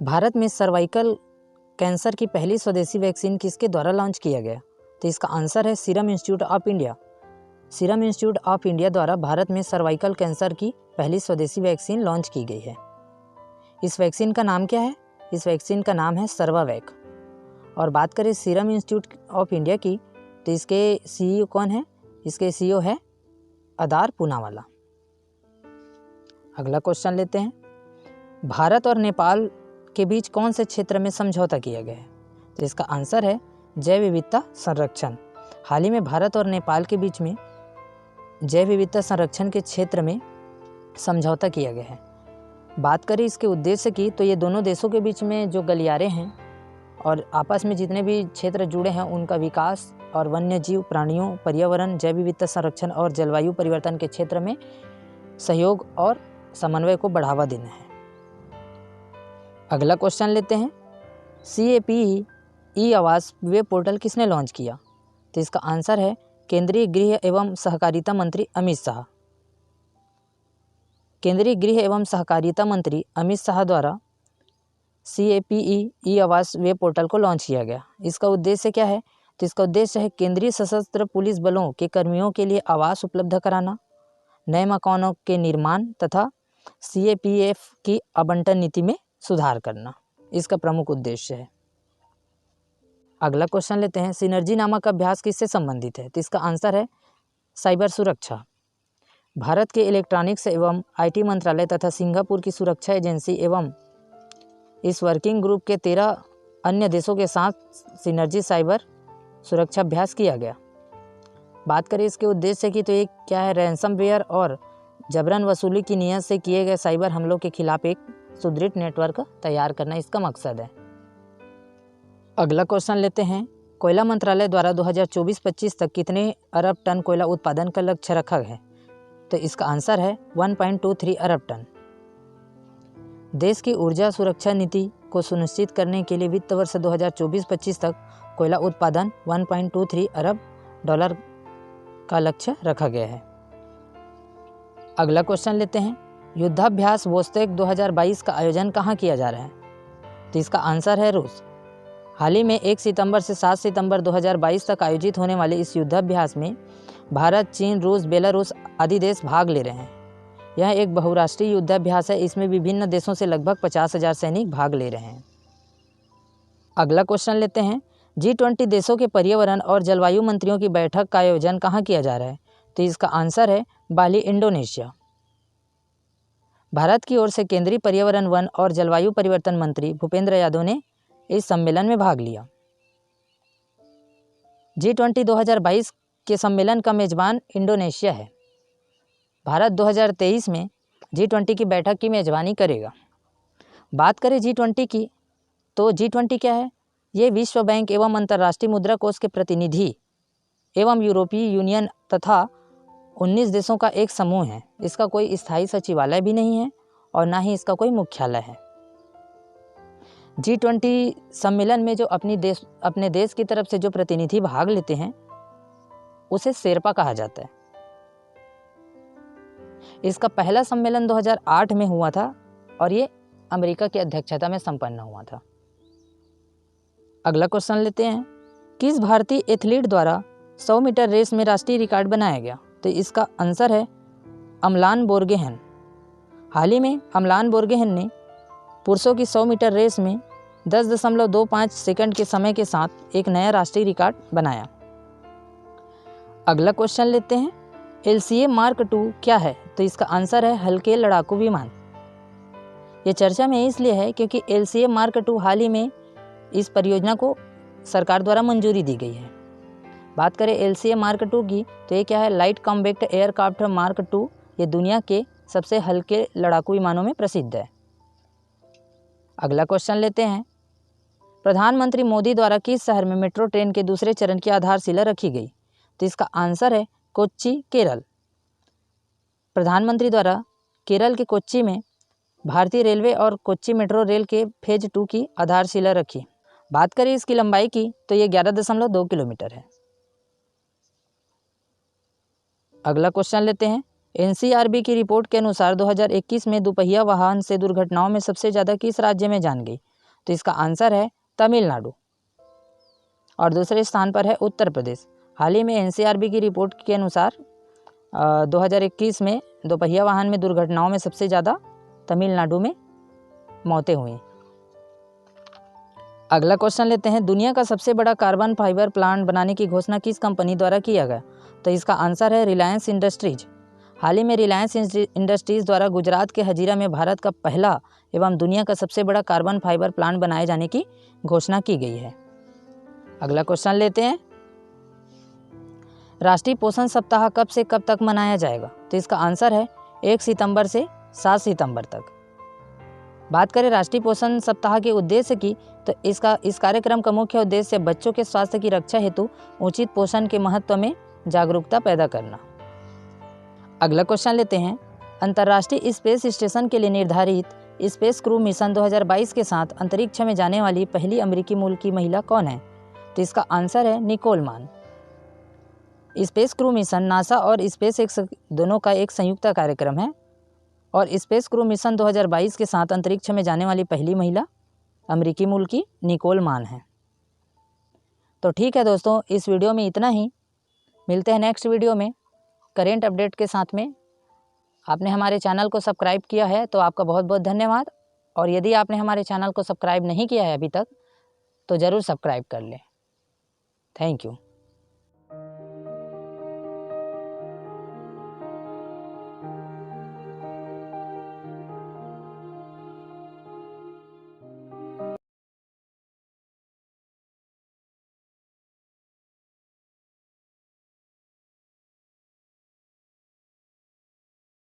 भारत में cervical cancer की पहली स्वदेशी वैक्सीन किसके द्वारा लॉन्च किया गया? तो इसका आंसर है serum institute of India. Serum institute of India द्वारा भारत में सर्वाइकल कैंसर की पहली स्वदेशी वैक्सीन लॉन्च की गई है। इस वैक्सीन का नाम क्या है? इस वैक्सीन का नाम है सर्वावैक। और बात करें सीरम इंस्टीट्यूट ऑफ इंडिया की, तो इसके सीईओ कौन है? इसके सीईओ है अदार पूनावाला। अगला क्वेश्चन लेते हैं, भारत और नेपाल के बीच कौन से क्षेत्र में समझौता किया गया है? तो इसका आंसर है जैव विविधता संरक्षण। हाल ही में भारत और नेपाल के बीच में जैव विविधता संरक्षण के क्षेत्र में समझौता किया गया है। बात करें इसके उद्देश्य की, तो ये दोनों देशों के बीच में जो गलियारे हैं और आपस में जितने भी क्षेत्र जुड़े हैं उनका विकास और वन्य जीव, प्राणियों, पर्यावरण, जैव विविधता संरक्षण और जलवायु परिवर्तन के क्षेत्र में सहयोग और समन्वय को बढ़ावा देना है। अगला क्वेश्चन लेते हैं, CAPE ई आवास वेब पोर्टल किसने लॉन्च किया? तो इसका आंसर है केंद्रीय गृह एवं सहकारिता मंत्री अमित शाह। केंद्रीय गृह एवं सहकारिता मंत्री अमित शाह द्वारा CAPE ई आवास वेब पोर्टल को लॉन्च किया गया। इसका उद्देश्य क्या है? तो इसका उद्देश्य है केंद्रीय सशस्त्र पुलिस बलों के कर्मियों के लिए आवास उपलब्ध कराना, नए मकानों के निर्माण तथा CAPF की आवंटन नीति में सुधार करना, इसका प्रमुख उद्देश्य है। अगला क्वेश्चन लेते हैं, सिनर्जी नामक अभ्यास किससे संबंधित है? तो इसका आंसर है साइबर सुरक्षा। भारत के इलेक्ट्रॉनिक्स एवं IT मंत्रालय तथा सिंगापुर की सुरक्षा एजेंसी एवं इस वर्किंग ग्रुप के 13 अन्य देशों के साथ सिनर्जी साइबर सुरक्षा अभ्यास किया गया। बात करें इसके उद्देश्य की, तो ये क्या है? रैंसमवेयर और जबरन वसूली की नीयत से किए गए साइबर हमलों के खिलाफ एक सुदृढ़ नेटवर्क तैयार करना इसका मकसद है। अगला क्वेश्चन लेते हैं, कोयला मंत्रालय द्वारा 2024-25 तक कितने अरब टन कोयला उत्पादन का लक्ष्य रखा है? तो इसका आंसर है 1.23 अरब टन। देश की ऊर्जा सुरक्षा नीति को सुनिश्चित करने के लिए वित्त वर्ष 2024-25 तक कोयला उत्पादन 1.23 अरब डॉलर का लक्ष्य रखा गया है। अगला क्वेश्चन लेते हैं, युद्धाभ्यास वोस्तेक 2022 का आयोजन कहाँ किया जा रहा है? तो इसका आंसर है रूस। हाल ही में 1 सितंबर से 7 सितंबर 2022 तक आयोजित होने वाले इस युद्धाभ्यास में भारत, चीन, रूस, बेलारूस आदि देश भाग ले रहे हैं। यह एक बहुराष्ट्रीय युद्धाभ्यास है। इसमें विभिन्न देशों से लगभग 50,000 सैनिक भाग ले रहे हैं। अगला क्वेश्चन लेते हैं, G20 देशों के पर्यावरण और जलवायु मंत्रियों की बैठक का आयोजन कहाँ किया जा रहा है? तो इसका आंसर है बाली, इंडोनेशिया। भारत की ओर से केंद्रीय पर्यावरण, वन और जलवायु परिवर्तन मंत्री भूपेंद्र यादव ने इस सम्मेलन में भाग लिया। G20 2022 के सम्मेलन का मेजबान इंडोनेशिया है। भारत 2023 में G20 की बैठक की मेजबानी करेगा। बात करें G20 की, तो G20 क्या है? ये विश्व बैंक एवं अंतर्राष्ट्रीय मुद्रा कोष के प्रतिनिधि एवं यूरोपीय यूनियन तथा 19 देशों का एक समूह है। इसका कोई स्थायी सचिवालय भी नहीं है और ना ही इसका कोई मुख्यालय है। G20 सम्मेलन में जो अपने देश की तरफ से जो प्रतिनिधि भाग लेते हैं उसे शेरपा कहा जाता है। इसका पहला सम्मेलन 2008 में हुआ था और ये अमेरिका की अध्यक्षता में संपन्न हुआ था। अगला क्वेश्चन लेते हैं, किस भारतीय एथलीट द्वारा 100 मीटर रेस में राष्ट्रीय रिकॉर्ड बनाया गया? तो इसका आंसर है अमलान बोर्गोहेन। हाल ही में अमलान बोर्गोहेन ने पुरुषों की 100 मीटर रेस में 10.25 सेकंड के समय के साथ एक नया राष्ट्रीय रिकॉर्ड बनाया। अगला क्वेश्चन लेते हैं, LCA मार्क 2 क्या है? तो इसका आंसर है हल्के लड़ाकू विमान। ये चर्चा में इसलिए है क्योंकि LCA मार्क 2 हाल ही में इस परियोजना को सरकार द्वारा मंजूरी दी गई है। बात करें LCA मार्क 2 की, तो ये क्या है? Light combat aircraft mark 2। ये दुनिया के सबसे हल्के लड़ाकू विमानों में प्रसिद्ध है। अगला क्वेश्चन लेते हैं, प्रधानमंत्री मोदी द्वारा किस शहर में मेट्रो ट्रेन के दूसरे चरण की आधारशिला रखी गई? तो इसका आंसर है कोच्चि, केरल। प्रधानमंत्री द्वारा केरल के कोच्चि में भारतीय रेलवे और कोच्चि मेट्रो रेल के फेज 2 की आधारशिला रखी। बात करें इसकी लंबाई की, तो ये 11.2 किलोमीटर है। अगला क्वेश्चन लेते हैं, NCRB की रिपोर्ट के अनुसार 2021 में दोपहिया वाहन से दुर्घटनाओं में सबसे ज़्यादा किस राज्य में जान गई? तो इसका आंसर है तमिलनाडु। और दूसरे स्थान पर है उत्तर प्रदेश। हाल ही में एनसीआरबी की रिपोर्ट के अनुसार 2021 में दोपहिया वाहन में दुर्घटनाओं में सबसे ज़्यादा तमिलनाडु में मौतें हुई। अगला क्वेश्चन लेते हैं, दुनिया का सबसे बड़ा कार्बन फाइबर प्लांट बनाने की घोषणा किस कंपनी द्वारा किया गया? तो इसका आंसर है रिलायंस इंडस्ट्रीज। हाल ही में रिलायंस इंडस्ट्रीज द्वारा गुजरात के हजीरा में भारत का पहला एवं दुनिया का सबसे बड़ा कार्बन फाइबर प्लांट बनाए जाने की घोषणा की गई है। अगला क्वेश्चन लेते हैं, राष्ट्रीय पोषण सप्ताह कब से कब तक मनाया जाएगा? तो इसका आंसर है 1 सितंबर से 7 सितंबर तक। बात करें राष्ट्रीय पोषण सप्ताह के उद्देश्य की, तो इस कार्यक्रम का मुख्य उद्देश्य बच्चों के स्वास्थ्य की रक्षा हेतु उचित पोषण के महत्व में जागरूकता पैदा करना। अगला क्वेश्चन लेते हैं, अंतर्राष्ट्रीय स्पेस स्टेशन के लिए निर्धारित स्पेस क्रू मिशन 2022 के साथ अंतरिक्ष में जाने वाली पहली अमेरिकी मूल की महिला कौन है? तो इसका आंसर है निकोल मान। स्पेस क्रू मिशन नासा और स्पेस एक्स दोनों का एक संयुक्त कार्यक्रम है और स्पेस क्रू मिशन 2022 के साथ अंतरिक्ष में जाने वाली पहली महिला अमेरिकी मूल की निकोल मान है। तो ठीक है दोस्तों, इस वीडियो में इतना ही। मिलते हैं नेक्स्ट वीडियो में करेंट अपडेट के साथ में। आपने हमारे चैनल को सब्सक्राइब किया है तो आपका बहुत बहुत धन्यवाद, और यदि आपने हमारे चैनल को सब्सक्राइब नहीं किया है अभी तक तो ज़रूर सब्सक्राइब कर लें। Thank you.